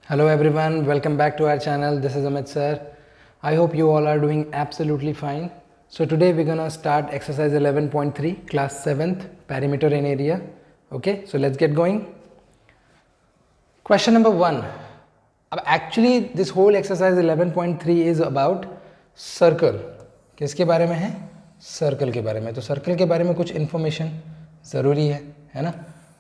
Hello everyone, welcome back to our channel. This is Amit sir. I hope you all are doing absolutely fine. So today we're gonna start exercise 11.3, class 7th, perimeter and area. Okay, so let's get going. Question number 1. Actually this whole exercise 11.3 is about circle. किसके बारे में है? Circle के बारे में. तो circle के बारे में कुछ इन्फॉर्मेशन ज़रूरी है ना?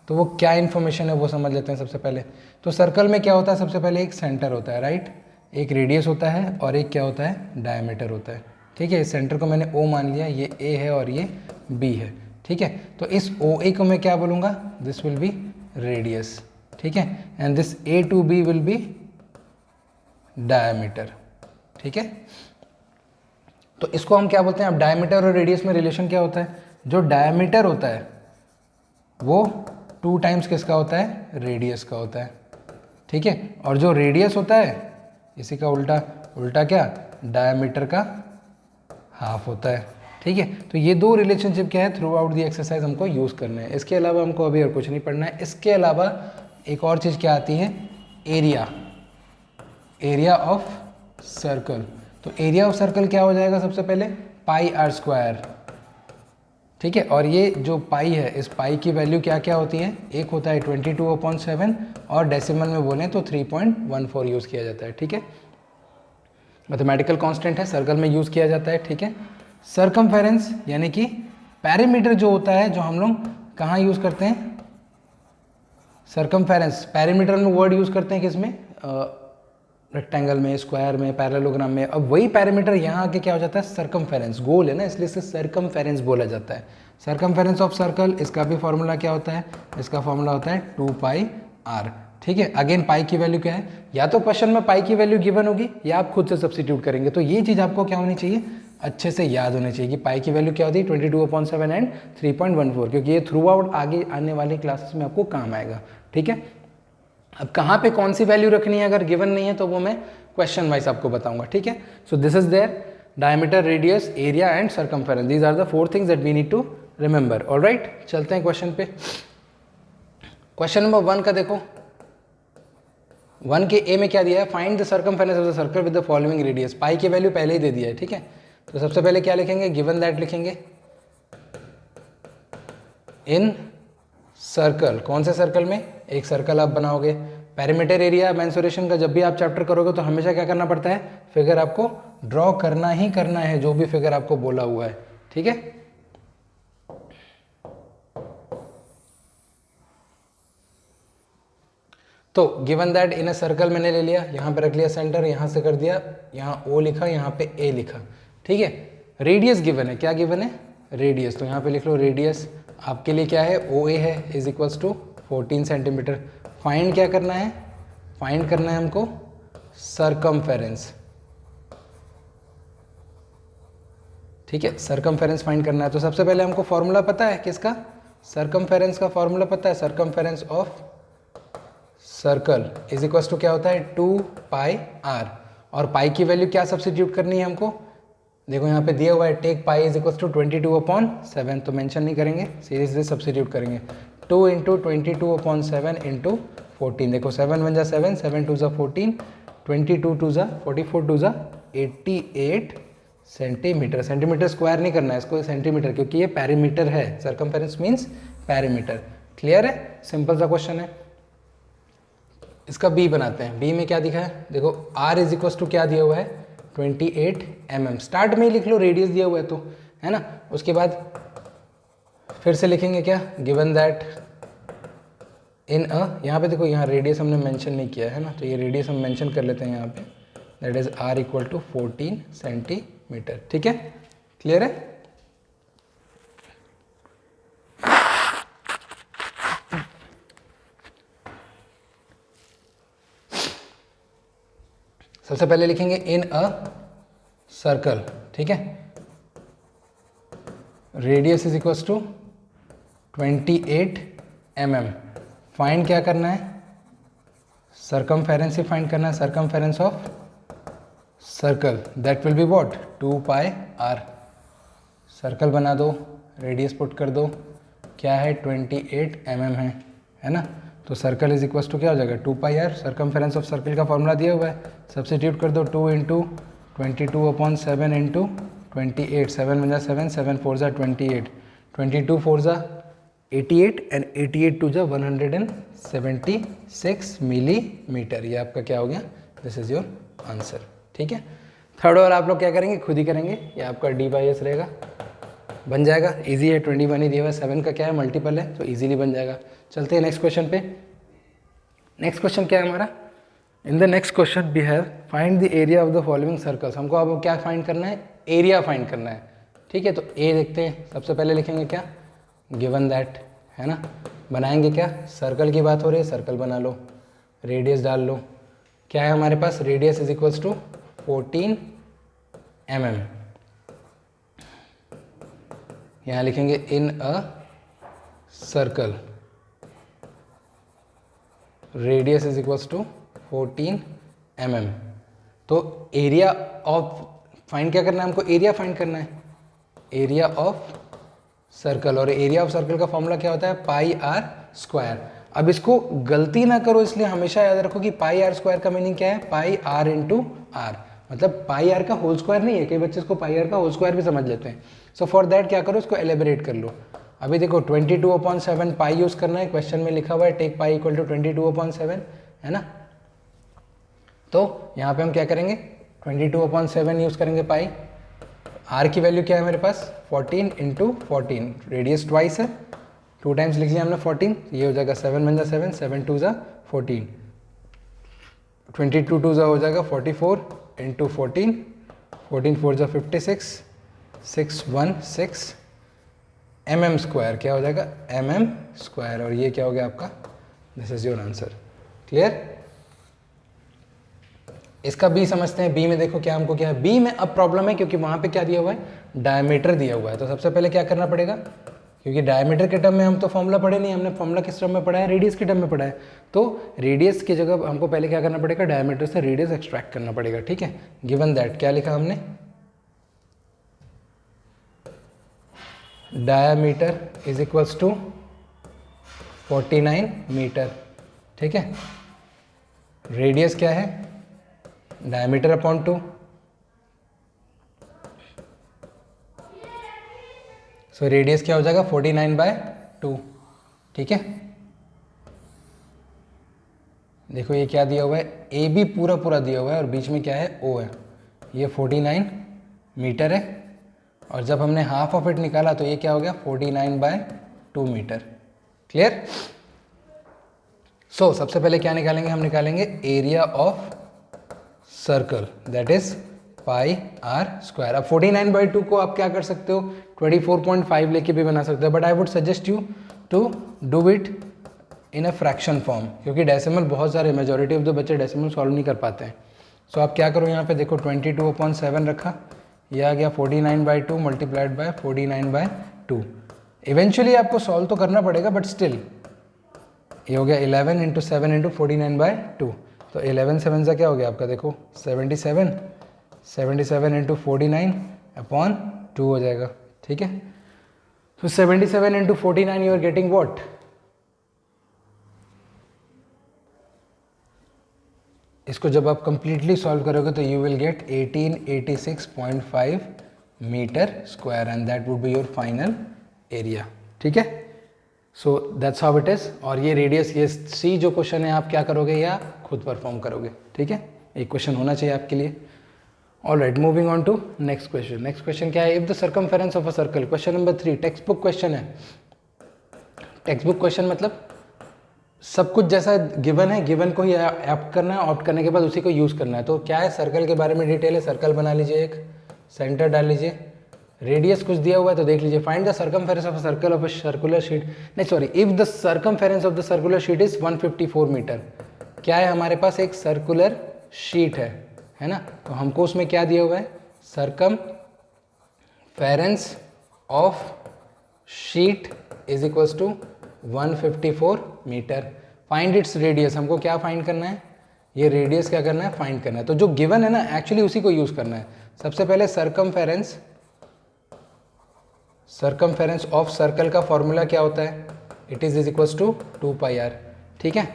तो वो क्या इन्फॉर्मेशन है वो समझ लेते हैं सबसे पहले. तो सर्कल में क्या होता है? सबसे पहले एक सेंटर होता है, राइट. एक रेडियस होता है और एक क्या होता है? डायमीटर होता है. ठीक है, इस सेंटर को मैंने O मान लिया, ये A है और ये B है. ठीक है, तो इस OA को मैं क्या बोलूँगा? This will be radius. ठीक है, and this A to B will be diameter. ठीक है, तो इसको हम क्या बोलते हैं? अब डायमीटर और रेडियस में रिलेशन क्या होता है? जो डायमीटर होता है वो 2 टाइम्स किसका होता है? रेडियस का होता है. ठीक है, और जो रेडियस होता है इसी का उल्टा. उल्टा क्या? डायमीटर का हाफ होता है. ठीक है, तो ये दो रिलेशनशिप क्या है? थ्रू आउट दी एक्सरसाइज हमको यूज़ करना है. इसके अलावा हमको अभी और कुछ नहीं पढ़ना है. इसके अलावा एक और चीज़ क्या आती है? एरिया. Area of circle. तो एरिया ऑफ सर्कल क्या हो जाएगा? सबसे पहले पाई आर स्क्वायर. ठीक है, और ये जो पाई है, इस पाई की वैल्यू क्या क्या होती है? एक होता है 22/7 और डेसिमल में बोलें तो 3.14 यूज़ किया जाता है. ठीक है, मैथमेटिकल कांस्टेंट है, सर्कल में यूज़ किया जाता है. ठीक है, सर्कमफेरेंस यानी कि पेरीमीटर जो होता है, जो हम लोग कहाँ यूज़ करते हैं? सर्कमफेरेंस. पेरीमीटर में वर्ड यूज़ करते हैं किसमें? रेक्टेंगल में, स्क्वायर में, पैरेललोग्राम में. अब वही पैरामीटर यहाँ आके क्या हो जाता है? सर्कमफेरेंस. गोल है ना, इसलिए इसे सर्कमफेरेंस बोला जाता है. सर्कमफेरेंस ऑफ सर्कल, इसका भी फॉर्मूला क्या होता है? इसका फॉर्मूला होता है 2πr. ठीक है, अगेन पाई की वैल्यू क्या है? या तो क्वेश्चन में पाई की वैल्यू गिवन होगी या आप खुद से सब्स्टिट्यूट करेंगे. तो ये चीज़ आपको क्या होनी चाहिए? अच्छे से याद होनी चाहिए कि पाई की वैल्यू क्या होती है? 22/7 एंड 3.14, क्योंकि ये थ्रू आउट आगे आने वाली क्लासेस में आपको काम आएगा. ठीक है, अब कहाँ पे कौन सी वैल्यू रखनी है अगर गिवन नहीं है तो वो मैं क्वेश्चन वाइज आपको बताऊंगा. ठीक है, so this is their diameter, radius, area and circumference. These are the 4 things that we need to remember. Alright, चलते हैं क्वेश्चन पे. क्वेश्चन नंबर 1 का देखो. 1 के ए में क्या दिया है? Find the circumference of the circle with the following radius. Pi की वैल्यू पहले ही दे दिया है. ठीक है, तो सबसे पहले क्या लिखेंगे? गिवन दैट लिखेंगे. इन सर्कल, कौन से सर्कल में? एक सर्कल आप बनाओगे. पेरीमीटर, एरिया, मेंसुरेशन का जब भी आप चैप्टर करोगे तो हमेशा क्या करना पड़ता है? फिगर आपको ड्रॉ करना ही करना है, जो भी फिगर आपको बोला हुआ है. ठीक है, तो given that in a circle मैंने ले लिया, यहाँ पे रख लिया सेंटर, यहाँ से कर दिया, यहाँ O लिखा, यहाँ पे A लिखा. ठीक है, रेडियस गिवन है. क्या गिवन है? रेडियस. तो यहाँ पे लिख लो रेडियस. आपके लिए क्या है? OA है, is equals to 14 centimetre. Find क्या करना है? फाइंड करना है हमको सर्कमफेरेंस. ठीक है, सर्कमफेरेंस फाइंड करना है. तो सबसे पहले हमको फॉर्मूला पता है किसका? सर्कमफेरेंस का फॉर्मूला पता है. Circumference of circle is equals to क्या होता है? 2πr. और पाई की वैल्यू क्या सब्स्टिट्यूट करनी है हमको? देखो यहाँ पे दिया हुआ है take pi is equals to 22/7. तो मेंशन नहीं करेंगे, सीधे सब्स्टिट्यूट करेंगे. 2 × 22/7 × 14. देखो 7 1 जा 7, 7 2 जा 14, 22 2 जा 44, 2 जा 88 सेंटीमीटर. सेंटीमीटर स्क्वायर नहीं करना है इसको, सेंटीमीटर, क्योंकि ये पेरीमीटर है. Circumference means perimeter. क्लियर है? सिंपल सा क्वेश्चन है. इसका बी बनाते हैं. बी में क्या दिखा है? देखो r इज इक्वल्स टू क्या दिया हुआ है? 28 mm. स्टार्ट में ही लिख लो, रेडियस दिया हुआ है तो, है ना. उसके बाद फिर से लिखेंगे क्या? गिवन दैट इन अ, यहाँ पे देखो, यहाँ रेडियस हमने मेंशन नहीं किया है ना, तो ये रेडियस हम मेंशन कर लेते हैं यहाँ पे. That is r equal to 14 centimetre. ठीक है, क्लियर है? सबसे पहले लिखेंगे इन अ सर्कल. ठीक है, radius is equals to 28 mm. Find क्या करना है? सर्कमफेरेंस ही फाइंड करना है. Circumference of circle, that will be what? 2πr. Circle बना दो, रेडियस पुट कर दो, क्या है? 28 mm है ना. तो सर्कल इज इक्वल टू क्या हो जाएगा 2 pi are. Circumference of circle का फॉर्मूला दिया हुआ है, सब्सिट्यूट कर दो 2 इंटू 22/7 इंटू 28, 7 बन जा 7, 7 4 जा 28, 22 4 जा 88 एंड 88 2 जा 176 मिलीमीटर। ये आपका क्या हो गया, दिस इज योर आंसर। ठीक है, थर्ड और आप लोग क्या करेंगे, खुद ही करेंगे। ये आपका d/s रहेगा, बन जाएगा, इजी है। 21 ही दिया हुआ है, 7 का क्या है मल्टीपल है, तो इजीली बन जाएगा। चलते हैं नेक्स्ट क्वेश्चन पे। नेक्स्ट क्वेश्चन क्या है हमारा, in the next question we have find the area of the following circles. हमको अब क्या फाइंड करना है, एरिया फाइंड करना है। ठीक है, तो ए देखते हैं, सबसे पहले लिखेंगे क्या, गिवन दैट, है ना। बनाएंगे क्या, सर्कल की बात हो रही है, सर्कल बना लो, रेडियस डाल लो। क्या है हमारे पास, radius is equals to 14 mm। यहाँ लिखेंगे in a circle radius is equals to 14 mm। तो एरिया ऑफ फाइंड क्या करना है हमको, एरिया फाइंड करना है, एरिया ऑफ सर्कल। और एरिया ऑफ सर्कल का फॉर्मूला क्या होता है, पाई आर स्क्वायर। अब इसको गलती ना करो, इसलिए हमेशा याद रखो कि पाई आर स्क्वायर का मीनिंग क्या है, पाई आर इंटू आर, मतलब पाई आर का होल स्क्वायर नहीं है। कई बच्चे इसको पाई आर का होल स्क्वायर भी समझ लेते हैं। सो फॉर दैट क्या करो, इसको एलेबरेट कर लो। अभी देखो 22/7 पाई यूज करना है, क्वेश्चन में लिखा हुआ है टेक पाई इक्वल टू 22/7, है ना। तो यहाँ पे हम क्या करेंगे, 22/7 यूज करेंगे पाई। आर की वैल्यू क्या है मेरे पास, 14 इंटू 14, रेडियस ट्वाइस है, 2 टाइम्स लिख लिया हमने 14, ये हो जाएगा 7 बन जा 7, 7 2 जा 14, 22 2 जा हो जाएगा 44 इंटू 14, 14 4 जा 56, 616 mm स्क्वायर, क्या हो जाएगा mm स्क्वायर। और ये क्या हो गया आपका, this is your answer. Clear. इसका बी समझते हैं। बी में देखो क्या हमको क्या है, बी में अब प्रॉब्लम है क्योंकि वहाँ पे क्या दिया हुआ है, डायमीटर दिया हुआ है। तो सबसे पहले क्या करना पड़ेगा, क्योंकि डायमीटर के टर्म में हम तो फॉर्मूला पढ़े नहीं, हमने फॉर्मूला किस टर्म में पढ़ा है, रेडियस के टर्म में पढ़ा है। तो रेडियस की जगह हमको पहले क्या करना पड़ेगा, डायमीटर से रेडियस एक्सट्रैक्ट करना पड़ेगा। ठीक है, गिवन दैट क्या लिखा हमने, diameter is equals to 49 metre. ठीक है, रेडियस क्या है, डायमीटर अपॉन 2। सो रेडियस क्या हो जाएगा 49/2। ठीक है, देखो ये क्या दिया हुआ है, ए बी पूरा पूरा दिया हुआ है और बीच में क्या है, ओ है। ये 49 मीटर है और जब हमने हाफ ऑफ इट निकाला तो ये क्या हो गया 49/2 मीटर। क्लियर। सो सबसे पहले क्या निकालेंगे, हम निकालेंगे area of circle, that is pi r square. अब 49/2 को आप क्या कर सकते हो, 24.5 लेके भी बना सकते हो, but I would suggest you to do it in a fraction form, क्योंकि डेसिमल बहुत सारे, मेजॉरिटी ऑफ द बच्चे डेसिमल सॉल्व नहीं कर पाते हैं। सो आप क्या करो, यहाँ पे देखो 22/7 रखा, यह आ गया 49/2 मल्टीप्लाइड बाय 49/2। इवेंचुअली आपको सॉल्व तो करना पड़ेगा, बट स्टिल ये हो गया 11 इंटू 7 इंटू 49/2। तो 11 7 से क्या हो गया आपका, देखो 77, 77 इंटू 49/2 हो जाएगा। ठीक है, तो 77 into 49 you are getting what, इसको जब आप कंप्लीटली सॉल्व करोगे तो you will get 1886.5 metre square and that would be your final area. ठीक है, so that's how it is. और ये रेडियस, ये सी जो क्वेश्चन है आप क्या करोगे या खुद परफॉर्म करोगे। ठीक है, एक क्वेश्चन होना चाहिए आपके लिए। Alright, moving on to next question. Next question क्या है, if the circumference of a circle, question number 3, text book question है। टेक्स्ट बुक क्वेश्चन मतलब सब कुछ जैसा गिवन है, गिवन को ही ऑप्ट करना है, ऑप्ट करने के बाद उसी को यूज़ करना है। तो क्या है, सर्कल के बारे में डिटेल है, सर्कल बना लीजिए, एक सेंटर डाल लीजिए, रेडियस कुछ दिया हुआ है तो देख लीजिए, find the circumference of a circle of a circular sheet, नहीं sorry, if the circumference of the circular sheet is 154 metre. क्या है हमारे पास, एक सर्कुलर शीट है ना, तो हमको उसमें क्या दिया हुआ है, circumference of sheet is equals to 154 metre. Find its radius, हमको क्या फाइंड करना है, ये रेडियस क्या करना है, फाइंड करना है। तो जो गिवन है ना, एक्चुअली उसी को यूज करना है। सबसे पहले सर्कमफेरेंस ऑफ सर्कल का फॉर्मूला क्या होता है, it is equals to 2 pi r. ठीक है।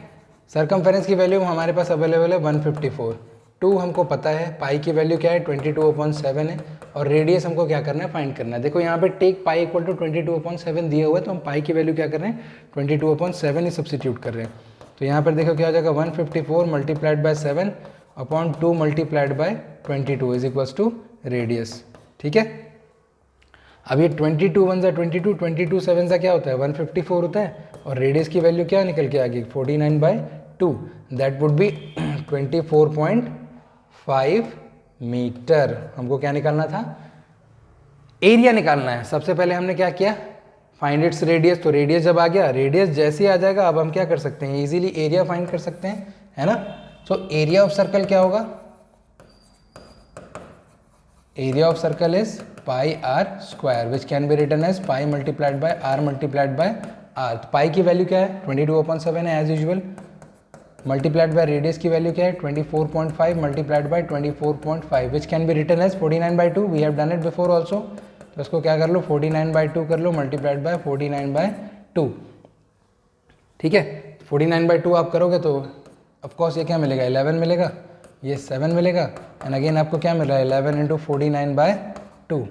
सरकमफेरेंस की वैल्यू हमारे पास अवेलेबल है 154, 2 हमको पता है, पाई की वैल्यू क्या है 22/7 है, और रेडियस हमको क्या करना है, फाइंड करना है। देखो यहाँ पे टेक पाई इक्वल टू 22/7 दिया हुआ है, तो हम पाई की वैल्यू क्या कर रहे हैं 22/7 ही सब्सिट्यूट कर रहे हैं। तो यहाँ पर देखो क्या हो जाएगा 154 multiplied by 7 upon 2 multiplied by 22 is equals to radius. ठीक है, अब ये 22 1 जा 22, 22 7 जा क्या होता है 154 होता है, और रेडियस की वैल्यू क्या निकल के आ गई 49/2, दैट वुड बी 24.5 मीटर। हमको क्या निकालना था, एरिया निकालना है। सबसे पहले हमने क्या किया, फाइंड इट्स रेडियस, तो रेडियस जब आ गया, रेडियस जैसे ही आ जाएगा अब हम क्या कर सकते हैं, इजीली एरिया फाइंड कर सकते हैं, है ना। सो एरिया ऑफ सर्कल क्या होगा, area of circle is pi r square which can be written as pi multiplied by r multiplied by r. तो पाई की वैल्यू क्या है 22/7 है as usual, multiplied by radius की वैल्यू क्या है 24.5 multiplied by 24.5 which can be written as 49/2, we have done it before also. तो इसको क्या कर लो 49/2 कर लो मल्टीप्लाइड बाय 49/2। ठीक है, 49/2 आप करोगे तो ऑफकोर्स ये क्या मिलेगा 11 मिलेगा, ये 7 मिलेगा, एंड अगेन आपको क्या मिल रहा है 11 इंटू 49/2,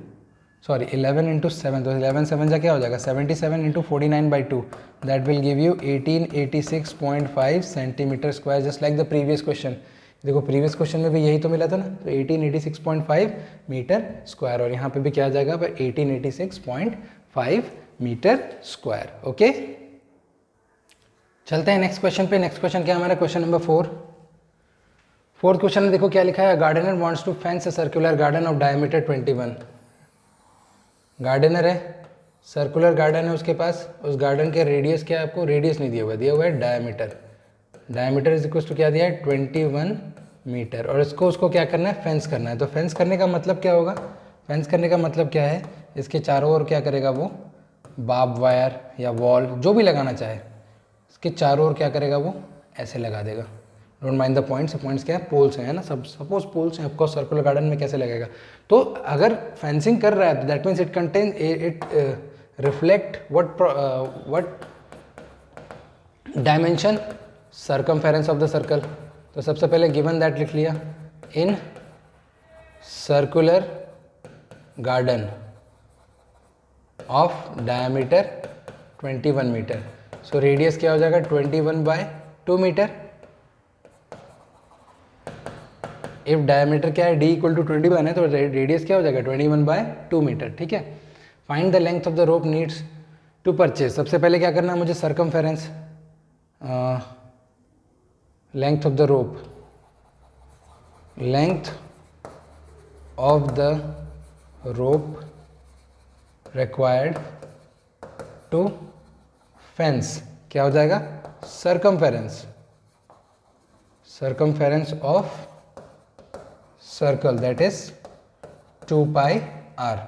सॉरी 11 इंटू 7, तो 11 7 जा क्या हो जाएगा 77 into 49/2, that will give you 1886.5 centimetre square, just like the previous question. देखो प्रीवियस क्वेश्चन में भी यही तो मिला था ना, तो 1886.5 मीटर स्क्वायर, और यहाँ पे भी क्या आ जाएगा 1886.5 मीटर स्क्वायर। ओके, चलते हैं नेक्स्ट क्वेश्चन पे। नेक्स्ट क्वेश्चन क्या है हमारा, क्वेश्चन नंबर 4। फोर्थ क्वेश्चन में देखो क्या लिखा है, gardener wants to fence a circular garden of diameter 21। Gardener है, सर्कुलर गार्डन है उसके पास, उस गार्डन के रेडियस क्या है, आपको रेडियस नहीं दिया हुआ है diameter. Diameter is equal to क्या दिया है 21 मीटर, और इसको उसको क्या करना है फेंस करना है। तो फेंस करने का मतलब क्या होगा, फेंस करने का मतलब क्या है, इसके चारों ओर क्या करेगा वो बार्ब वायर या वॉल जो भी लगाना चाहे, इसके चारों ओर क्या करेगा वो ऐसे लगा देगा। Don't mind the points, points क्या है पोल्स हैं, है ना, सब सपोज पोल्स हैं, ऑफकोर्स सर्कुलर गार्डन में कैसे लगेगा। तो अगर फेंसिंग कर रहा है तो that means it contain it reflect what dimension, circumference of the circle. तो सबसे पहले गिवन दैट लिख लिया, in circular garden of diameter 21 metre, so radius क्या हो जाएगा 21/2 मीटर। इफ डायमीटर क्या है d इक्वल टू 21 है, तो रेडियस क्या हो जाएगा 21/2 मीटर। ठीक है, find the length of the rope needs to purchase. सबसे पहले क्या करना है मुझे, circumference, length of the rope, length of the rope required to fence क्या हो जाएगा circumference, circumference of circle that is 2 pi r,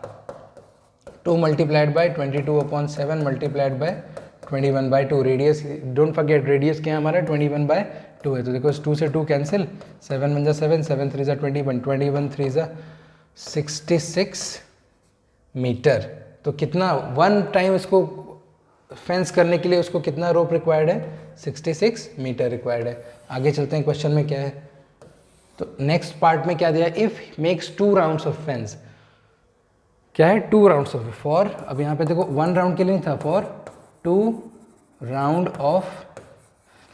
2 multiplied by 22/7 multiplied by 21/2, radius don't forget radius क्या है हमारा 21/2 है। तो देखो 2 से 2 कैंसिल, 7 1 जा 7, 7 3 जा 21, 21 3 जा 66 मीटर। तो कितना वन टाइम इसको फेंस करने के लिए उसको कितना रोप रिक्वायर्ड है 66 मीटर रिक्वायर्ड है। आगे चलते हैं, क्वेश्चन में क्या है, तो नेक्स्ट पार्ट में क्या दिया, if makes 2 rounds of fence, क्या है 2 राउंड्स ऑफ, फॉर, अब यहाँ पे देखो 1 राउंड के लिए नहीं था, फॉर 2 राउंड ऑफ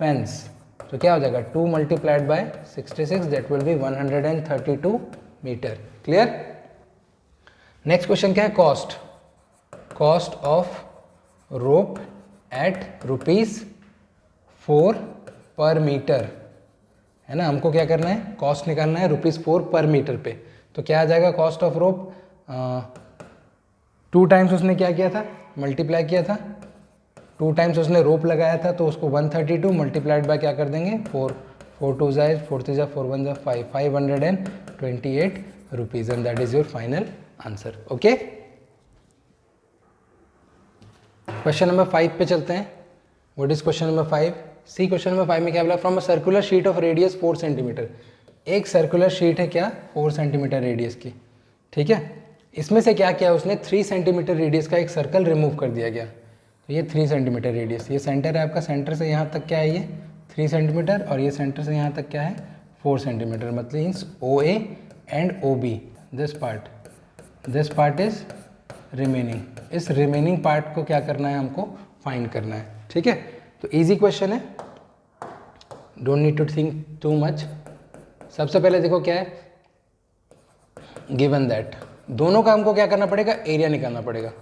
फेंस, तो क्या हो जाएगा 2 multiplied by 66 that will be 132 metre. Clear. Next question क्या है, cost, cost of rope at ₹4 per metre, है ना। हमको क्या करना है, कॉस्ट निकालना है ₹4 पर मीटर पे। तो क्या आ जाएगा कॉस्ट ऑफ रोप, 2 टाइम्स उसने क्या किया था मल्टीप्लाई किया था, 2 टाइम्स उसने रोप लगाया था, तो उसको 132 मल्टीप्लाइड बाय क्या कर देंगे 4, 4 2 जा 4 3 जा 4 1 जा 5, 528 rupees, and that is your final answer. Okay, question number 5 पे चलते हैं। What is question number 5? See question number 5 में क्या बोला, from a circular sheet of radius 4 centimetre, एक सर्कुलर शीट है क्या 4 सेंटीमीटर रेडियस की। ठीक है, इसमें से क्या किया उसने 3 सेंटीमीटर रेडियस का एक सर्कल रिमूव कर दिया गया। तो ये 3 सेंटीमीटर रेडियस, ये सेंटर है आपका, सेंटर से यहाँ तक क्या है ये 3 सेंटीमीटर और ये सेंटर से यहाँ तक क्या है 4 सेंटीमीटर, मतलब means OA and OB this part is remaining. इस रिमेनिंग पार्ट को क्या करना है, हमको फाइंड करना है। ठीक है, तो इजी क्वेश्चन है, don't need to think too much. सबसे पहले देखो क्या है, गिवन दैट दोनों का हमको क्या करना पड़ेगा, एरिया निकालना पड़ेगा।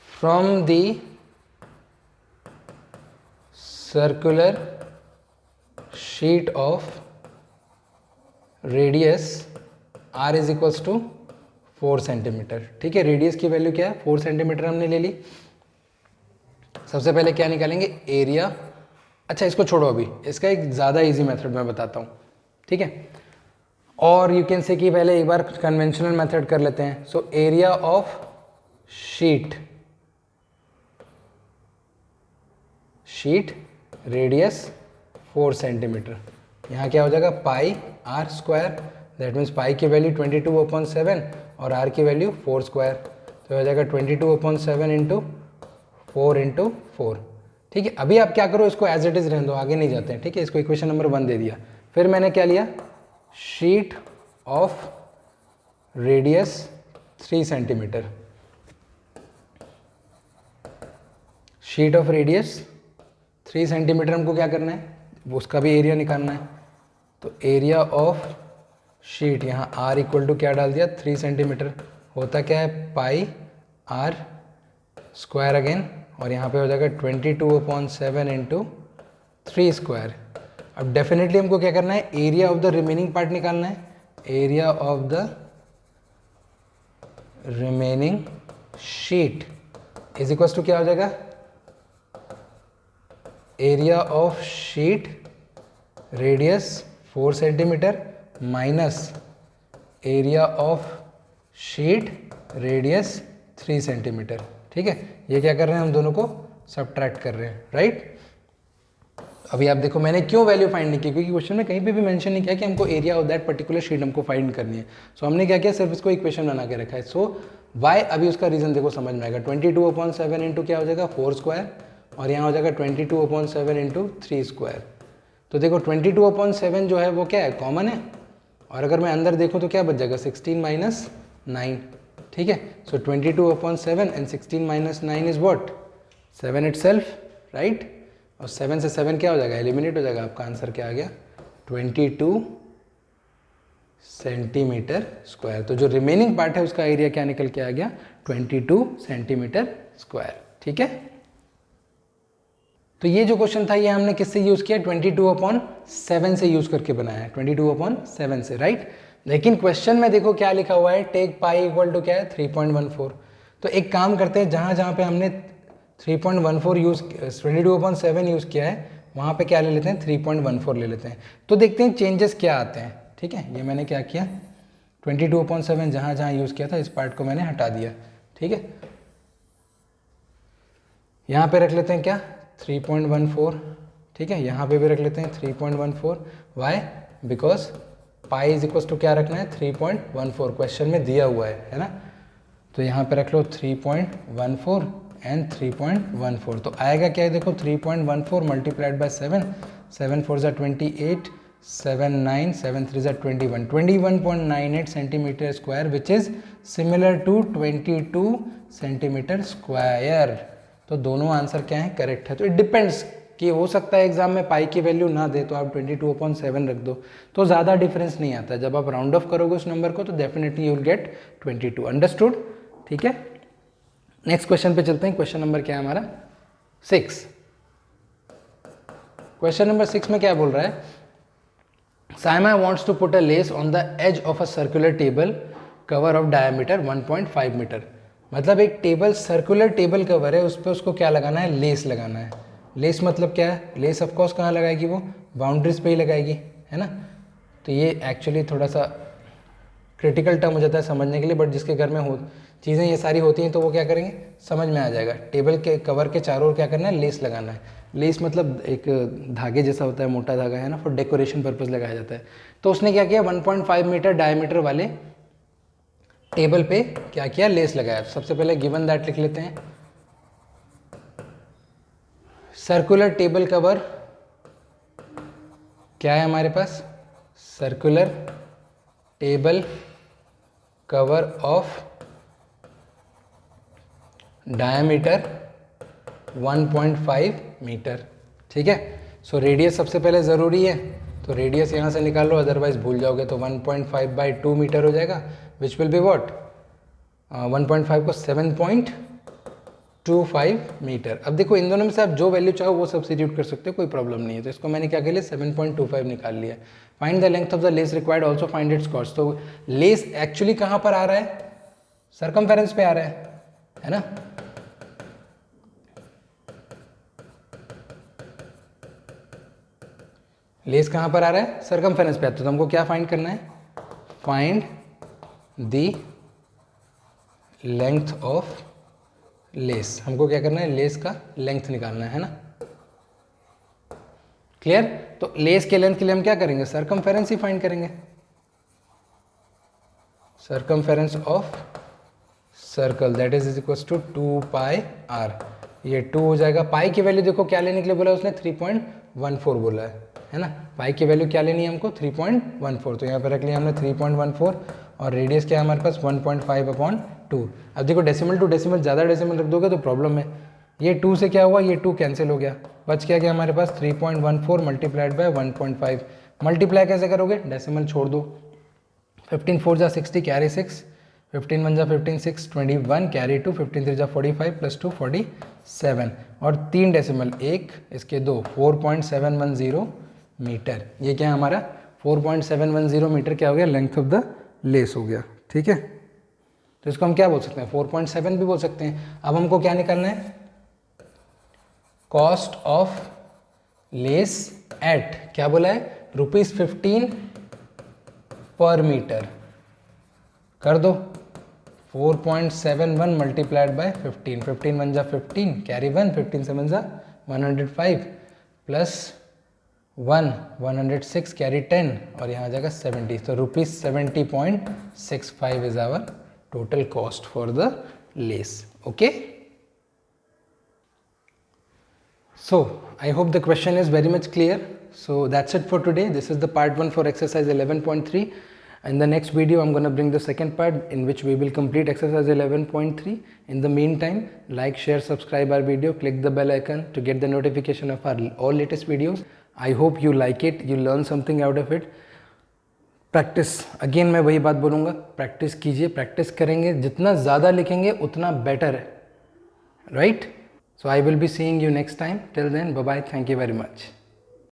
From the circular sheet of radius r is equals to 4 centimetre. ठीक है, रेडियस की वैल्यू क्या है 4 सेंटीमीटर हमने ले ली। सबसे पहले क्या निकालेंगे, एरिया। अच्छा इसको छोड़ो, अभी इसका एक ज़्यादा इजी मेथड मैं बताता हूँ। ठीक है, और यू कैन से कि पहले एक बार कन्वेंशनल मेथड कर लेते हैं। So area of sheet radius 4 centimetre, यहाँ क्या हो जाएगा पाई r स्क्वायर, दैट मीन्स पाई की वैल्यू 22/7 और r की वैल्यू 4 स्क्वायर, तो हो जाएगा 22/7 इंटू 4 इंटू 4। ठीक है, अभी आप क्या करो, इसको एज इट इज़ रहने दो, आगे नहीं जाते हैं। ठीक है, इसको इक्वेशन नंबर 1 दे दिया। फिर मैंने क्या लिया, sheet of radius 3 centimetre, sheet of radius 3 centimetre हमको क्या करना है, उसका भी एरिया निकालना है। तो एरिया ऑफ शीट, यहाँ r इक्वल टू क्या डाल दिया 3 सेंटीमीटर, होता क्या है पाई r स्क्वायर अगेन, और यहाँ पे हो जाएगा 22/7 इंटू 3 स्क्वायर। अब डेफिनेटली हमको क्या करना है, area of the remaining part निकालना है। Area of the remaining sheet is equal to क्या हो जाएगा, area of sheet radius 4 centimetre minus area of sheet radius 3 centimetre. ठीक है, ये क्या कर रहे हैं, हम दोनों को सबट्रैक्ट कर रहे हैं, राइट। अभी आप देखो मैंने क्यों वैल्यू फाइंड नहीं की, क्योंकि क्वेश्चन में कहीं पे भी मेंशन नहीं किया कि हमको area of that particular sheet हमको फाइंड करनी है। सो हमने क्या किया, सिर्फ इसको इक्वेशन बना के रखा है। सो वाई, अभी उसका रीजन देखो समझ में आएगा। 22/7 इंटू क्या हो जाएगा 4 स्क्वायर, और यहाँ हो जाएगा 22/7 इंटू 3 स्क्वायर। तो देखो 22/7 जो है वो क्या है, कॉमन है, और अगर मैं अंदर देखूँ तो क्या बच जाएगा 16 माइनस 9। ठीक है, सो 22/7 and 16 minus 9 is what 7 itself, right. और 7 से 7 क्या हो जाएगा, एलिमिनेट हो जाएगा। आपका आंसर क्या आ गया 22 सेंटीमीटर स्क्वायर। तो जो रिमेनिंग पार्ट है उसका एरिया क्या निकल के आ गया 22 सेंटीमीटर स्क्वायर। ठीक है, तो ये जो क्वेश्चन था ये हमने किससे यूज़ किया, 22/7 से यूज़ करके बनाया है, 22/7 से, राइट। लेकिन क्वेश्चन में देखो क्या लिखा हुआ है, टेक पाई इक्वल टू क्या है 3.14। तो एक काम करते हैं, जहाँ जहाँ पे हमने 3.14 यूज़ 22/7 यूज़ किया है वहाँ पे क्या ले लेते हैं 3.14 ले लेते हैं। तो देखते हैं चेंजेस क्या आते हैं। ठीक है, ये मैंने क्या किया 22/7 जहाँ जहाँ यूज़ किया था इस पार्ट को मैंने हटा दिया। ठीक है, यहाँ पे रख लेते हैं क्या 3.14। ठीक है, यहाँ पे भी रख लेते हैं 3.14। Why, because pi is equal to क्या रखना है 3.14, क्वेश्चन में दिया हुआ है ना। तो यहाँ पे रख लो 3.14 एंड 3.14। तो आएगा क्या है देखो 3.14 मल्टीप्लाइड बाय 7, 7 4 ज़ा 28, 7 9, 7 3 ज़ा 21, 21.98 centimetre square, which is similar to 22 centimetre square. तो दोनों आंसर क्या है, करेक्ट है। तो इट डिपेंड्स कि हो सकता है एग्जाम में पाई की वैल्यू ना दे तो आप 22/7 रख दो, तो ज़्यादा डिफरेंस नहीं आता। जब आप राउंड ऑफ करोगे उस नंबर को तो definitely you will gate 22। Understood. ठीक है, नेक्स्ट क्वेश्चन पे चलते हैं। क्वेश्चन नंबर क्या है हमारा 6। क्वेश्चन नंबर 6 में क्या बोल रहा है, Saima wants to put a lace on the edge of a circular table cover of diameter 1.5 metre. मतलब एक टेबल, सर्कुलर टेबल कवर है, उस पर उसको क्या लगाना है, लेस लगाना है। लेस मतलब क्या है, लेस ऑफकोर्स कहाँ लगाएगी, वो बाउंड्रीज पे ही लगाएगी, है ना। तो ये एक्चुअली थोड़ा सा क्रिटिकल टर्म हो जाता है समझने के लिए, बट जिसके घर में हो चीज़ें ये सारी होती हैं तो वो क्या करेंगे, समझ में आ जाएगा। टेबल के कवर के चारों ओर क्या करना है, लेस लगाना है। लेस मतलब एक धागे जैसा होता है, मोटा धागा है ना, फॉर डेकोरेशन पर्पज़ लगाया जाता है। तो उसने क्या किया 1.5 मीटर डायमीटर वाले टेबल पे क्या किया, लेस लगाया। सबसे पहले गिवन दैट लिख लेते हैं, सर्कुलर टेबल कवर क्या है हमारे पास, circular table cover of diameter 1.5 metre. ठीक है, सो रेडियस सबसे पहले ज़रूरी है, तो रेडियस यहाँ से निकाल लो, अदरवाइज भूल जाओगे। तो 1.5/2 मीटर हो जाएगा, विच विल बी व्हाट, 1.5 को 7.25 मीटर। अब देखो इन दोनों में से आप जो वैल्यू चाहो वो सब्स्टिट्यूट कर सकते हो, कोई प्रॉब्लम नहीं है। तो इसको मैंने क्या कर लिया, 7.25 निकाल लिया। Find the length of the less required, also find its cost. तो लेस एक्चुअली कहाँ पर आ रहा है, सरकमफेरेंस पे आ रहा है ना। लेस कहाँ पर आ रहा है, सरकमफेरेंस पे। तो हमको क्या फाइंड करना है, find the length of less. हमको क्या करना है, लेस का लेंथ निकालना है ना। क्लियर। तो लेस के लेंथ के लिए हम क्या करेंगे, सरकमफेरेंस ही फाइंड करेंगे। Circumference of circle that is equal to 2πr। ये 2 हो जाएगा। पाई की वैल्यू देखो क्या लेने के लिए बोला उसने, 3.14 बोला है ना। पाई की वैल्यू क्या लेनी है हमको, 3.14। तो यहाँ पर रख लिया हमने 3.14, और रेडियस क्या है हमारे पास, 1.5/2। अब देखो डेसिमल टू डेसिमल, ज़्यादा डेसिमल रख दोगे तो प्रॉब्लम है। ये 2 से क्या हुआ, ये 2 कैंसिल हो गया, बच क्या गया हमारे पास 3.14 मल्टीप्लाइड बाय 1.5। मल्टीप्लाई कैसे करोगे, डेसिमल छोड़ दो। 15 4 जा 60, कैरी 6, 15 1 जा 15 6 21, कैरी 2, 15 3 जा 45 प्लस 2 47, और 3 डेसिमल 1 इसके 2, 4.710 मीटर। ये क्या है हमारा 4.710 मीटर क्या हो गया, लेंथ ऑफ द लेस हो गया। ठीक है, तो इसको हम क्या बोल सकते हैं, 4.7 भी बोल सकते हैं। अब हमको क्या निकालना है, कॉस्ट ऑफ लेस एट, क्या बोला है, ₹15 पर मीटर। कर दो 4.71 मल्टीप्लाइड बाय 15, 15 1 जा 15, कैरी 1, 15 7 जा 105 प्लस 1 106, कैरी 10, और यहाँ आ जाएगा 70। तो ₹70.65 is our total cost for the lace. Okay, so I hope the question is very much clear. So that's it for today. This is the part 1 for exercise 11.3. In the next video I'm going to bring the second part in which we will complete exercise 11.3. In the meantime, like, share, subscribe our video, click the bell icon to get the notification of our all latest videos. I hope you like it, you learn something out of it. Practice, again मैं वही बात बोलूँगा, practice कीजिए। Practice करेंगे, जितना ज़्यादा लिखेंगे उतना बेटर है, right. So I will be seeing you next time. Till then, bye bye, thank you very much.